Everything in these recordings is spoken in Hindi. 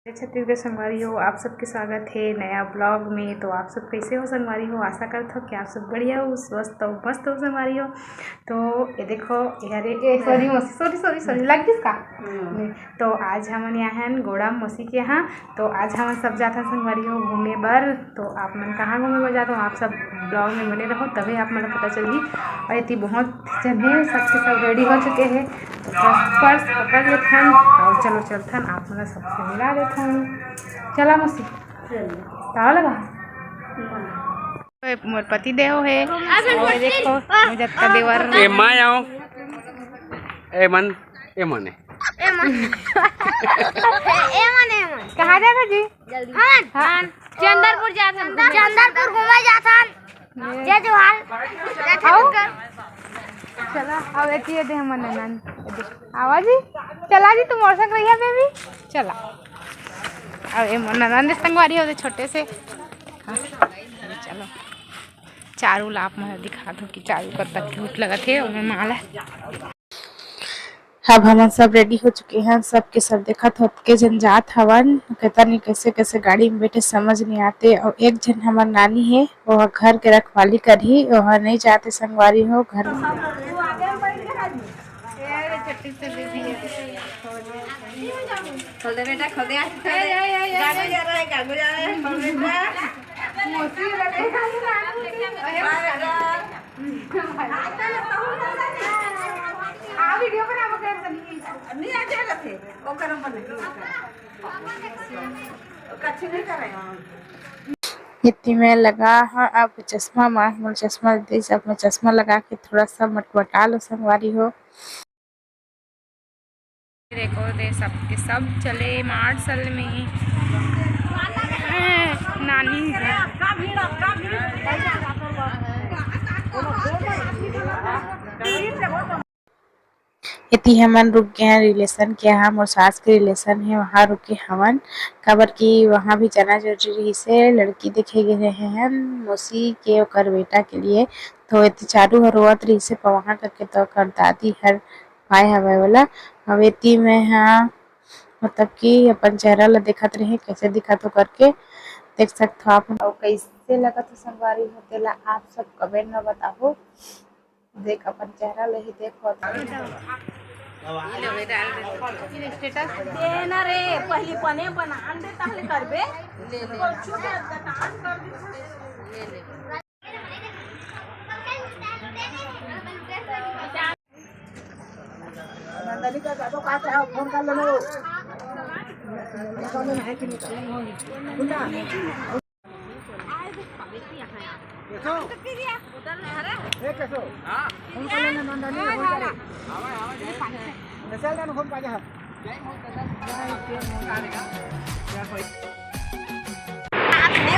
छत्तीसगढ़ संगवारी हो, आप सबके स्वागत है नया ब्लॉग में। तो आप सब कैसे हो संगवारी हो? आशा करता हूँ कि आप सब बढ़िया हो, स्वस्थ हो, मस्त हो संगवारी हो। तो ये देखो यारे सॉरी लग किसका तो आज हम यहाँ हैं गोड़ा मौसी के यहाँ। तो आज हम सब जाता संगवारी हो घूमे बर। तो आप मन कहाँ घूमे बर जाते हो, आप सब ब्लॉग में बने रहो तभी आप मन पता चली। और इतनी बहुत जन है, सबके सब रेडी हो चुके हैं। तो पर्स पकड़ लेते हैं और चलो चलते हैं, आप मतलब सबसे मिला देते हैं। चला मौसी ताव लगा मोर पति देव है। और देखो मुझे का देवर ए माय आओ ए मन कहाँ जाता जी? जल्दी हाँ चंदरपुर जाथन, चंदरपुर घूमे जाथन। जय जोहार। चला अब एक दे हमन नन आवा जी। चला जी तुम और संग रहिया बेबी। चला अब ये ननन संगवारी होते छोटे से। हाँ चलो चारू लाप मैं दिखा दो कि चारू का क्यूट लगा थे और माला। अब हम सब रेडी हो चुके हैं, सबके सब देखा था के जन जात हवन। कहता नहीं कैसे कैसे गाड़ी में बैठे समझ नहीं आते। और एक जन हमार नानी है वह घर के रखवाली कर ही वह नहीं जाते संगवारी हो घर में। वीडियो बनाबो कर नहीं आ जाएगा थे ओ करम बने कच्ची नहीं करे इतनी में लगा। हाँ अब चश्मा मार चश्मा दे सब में चश्मा लगा के थोड़ा सा मटमटा लो संगवारी हो। देखो दे सबके सब चले मार्शल में नानी इतनी हमन रुक गए हैं रिलेशन के यहाँ, मोर सास के रिलेशन है वहाँ रुके हवन। खबर की वहाँ भी जाना जरूरी से लड़की देखे गए रहे हैं मौसी के ओकर बेटा के लिए। तो इतनी चारू हर रोत रही से वहाँ करके तो कर दादी हर पाए हवे वाला। अब इतनी में हाँ मतलब कि अपन चेहरा ला दिखत रहे कैसे दिखत हो करके देख सकते हो आप। और कैसे लगा तो संगवारी होते ला आप सब कमेंट में बताओ। देख अपन चेहरा ले ही देखो स्टेटस देना रे पहली पने बना दे ताले करबे ले नंदनी का जादू का है फोन कर लो अकाउंट में है कि नहीं बुला देखो ए कैसो हां फोन कर लेना नंदनी फोन करे नसल ना फोन का जा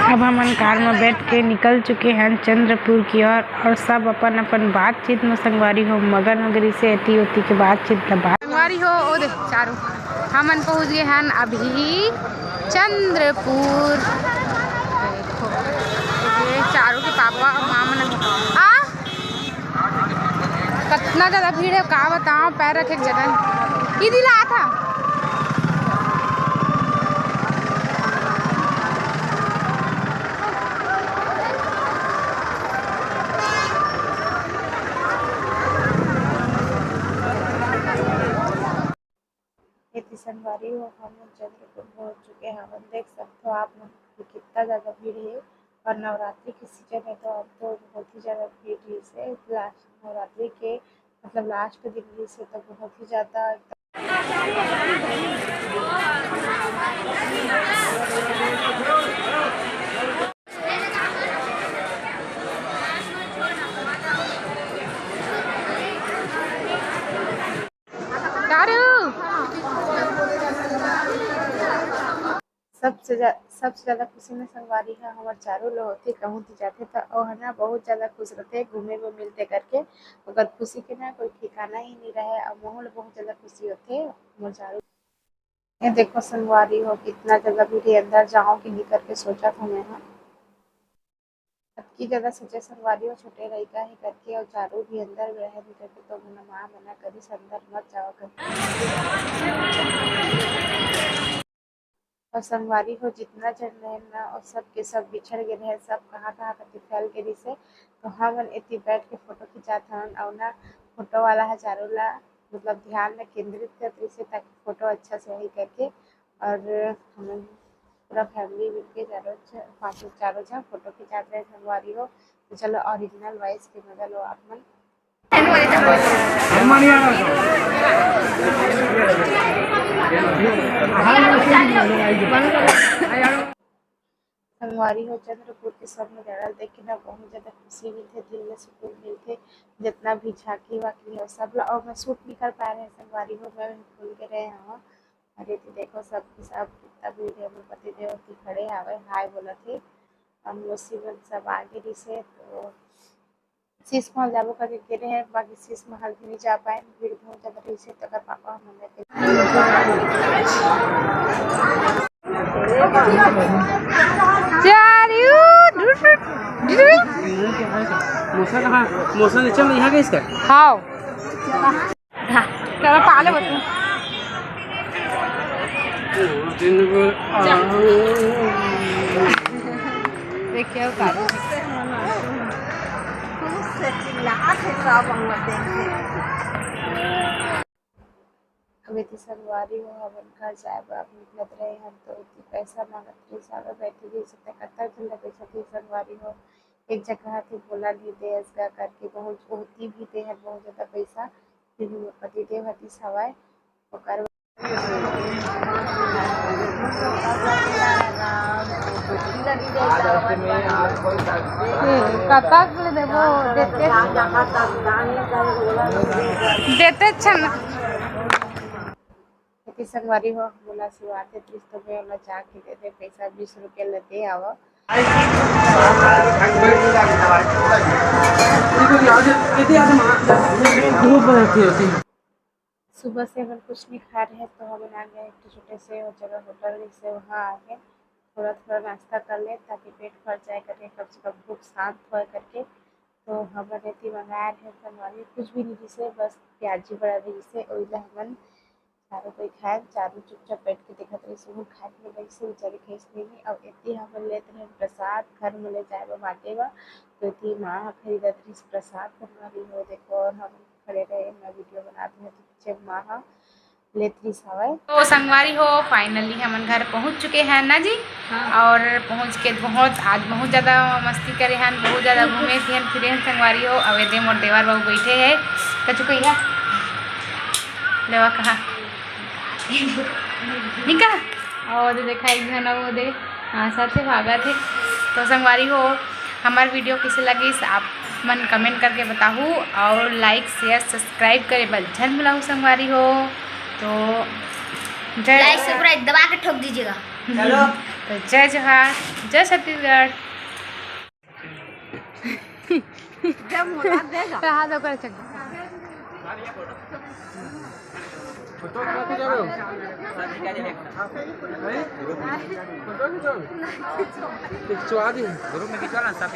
अब हम कार में बैठ के निकल चुके हैं चंद्रपुर की ओर। और सब अपन अपन बातचीत में संगवारी हो मगन वगैरह से एती होती के बातचीत संगवारी हो। ओ दे चारू हमन पहुंच गए हैं अभी चंद्रपुर। देखो ये चारू के पापा मामा कितना ज़्यादा भीड़ है का बताओ, पैर रखे जगह ये दिला था। संगवारी हो हम चंद्रपुर पहुंच चुके हैं। हम देख सकते हो आप कितना ज़्यादा भीड़ है। और नवरात्रि की सीजन है तो अब तो बहुत ही ज़्यादा भीड़ है से लास्ट नवरात्रि के मतलब लास्ट दिन से तो बहुत ही ज़्यादा सबसे ज़्यादा खुशी में संगवारी है हमारे चारों लोग होते कहूँ तो जाते तो और है ना बहुत ज़्यादा खुश रहते घूमे में मिलते करके। अगर खुशी के ना कोई ठिकाना ही नहीं रहे और माहौल बहुत ज़्यादा खुशी होते हमारे चारों। ये देखो संगवारी हो कितना ज़्यादा भीड़ अंदर जाऊँगी नहीं करके सोचा था मैं। की ज़्यादा सोचे संगवारी हो छोटे रही का ही करके और चारों भी अंदर रहे नहीं करके तो माँ मना करी अंदर मत जाओ करके। और संगवारी हो जितना जन रहे ना और सब के सब बिछड़ गए रहे, सब कहाँ कहाँ करके फैल गए से। तो हम इतनी बैठ के फोटो खिंचात हन और ना फोटो वाला हजारों ला मतलब ध्यान में केंद्रित करते से ताकि फोटो अच्छा से ही करके। और हम पूरा फैमिली मिलके चारों जहाँ फोटो खिंचाते रहे संगवारी हो। तो चलो ओरिजिनल वॉइस के मजा लो आप मन। संगवारी हो चंद्रपुर के सब नजारा देख के ना बहुत ज्यादा खुशी मिलते, दिल में सुकून मिलते। जितना भी झांकी वाकी है सब और मैं शूट नहीं कर पा रहे हैं संगवारी हो, मैं भूल के रहे हैं। अरे तो देखो सबके सब कितना भी पति देव की खड़े आवे हाय बोला थे। हम मुसीबत सब आगे रही से तो शीश महल जाबो करके गिरे हैं, बाकी शीश महल भी नहीं जा पाए, भीड़ बहुत ज्यादा रही से। तो अगर पापा हमें मौसम नीचे में यहाँ इसका हाँ चलो पाले बतू देखिए अभी तो संगवारी हो हम घर जाए आप निकलत रहे हम तो इतनी पैसा मांगत रही सारा बैठी रही सकते कत्तर चल पैसा थी संगवारी हो। एक जगह थी बोला ली दे इसका करके बहुत होती भी दे है बहुत ज्यादा पैसा फिर पति देव हती सवाए ओकर देते छन संगवारी हो बोला शुरुआत तो मैं वाला चाह के दे दे पैसा 20 रुपया लेते आवा। सुबह से हम कुछ नहीं खा रहे तो हम आ गए एक छोटे से जगह होटल से वहाँ आके थोड़ा थोड़ा नाश्ता कर ले ताकि पेट भर जाए करके कम से कम भूख शांत हो करके। तो हम रेती मंगाए रहे संगवारी कुछ भी नहीं जिसे बस प्याजी बड़ा रही जिसे ओइला हमन चारों कोई खाए चारों चुपचाप बैठ के देखत रही सुबह खाए के बैठ से बेचारे खेस नहीं। अब इतनी हम लेते रहे प्रसाद घर में ले जाए बांटेगा तो इतनी माँ खरीदत रही प्रसाद संगवारी हो देखो। और हम खड़े रहे मैं वीडियो बनाते हैं तो पीछे माँ लेती सवाए। तो संगवारी हो फाइनली हम घर पहुंच चुके हैं ना जी। और पहुंच के आज बहुत ज़्यादा मस्ती करे हैं, बहुत ज़्यादा घूमे फिरे हैं संगवारी हो। अवेदे मोर देवर बाबू बैठे है कचु कहिया लेवा कहा निका और देखा एक घना वो दे आशा थे भागा थे। तो संगवारी हो हमार वीडियो कैसे लगी आप मन कमेंट करके बताऊँ और लाइक शेयर सब्सक्राइब करे बल झन मिलाऊँ संगवारी हो। तो लाइक सब्सक्राइब दबा के ठोक दीजिएगा। चलो तो जय जोहार जय छत्तीसगढ़। कहा दो कर चक फोटो खिंचवा दी ग्रुप में खिंचवा ना सब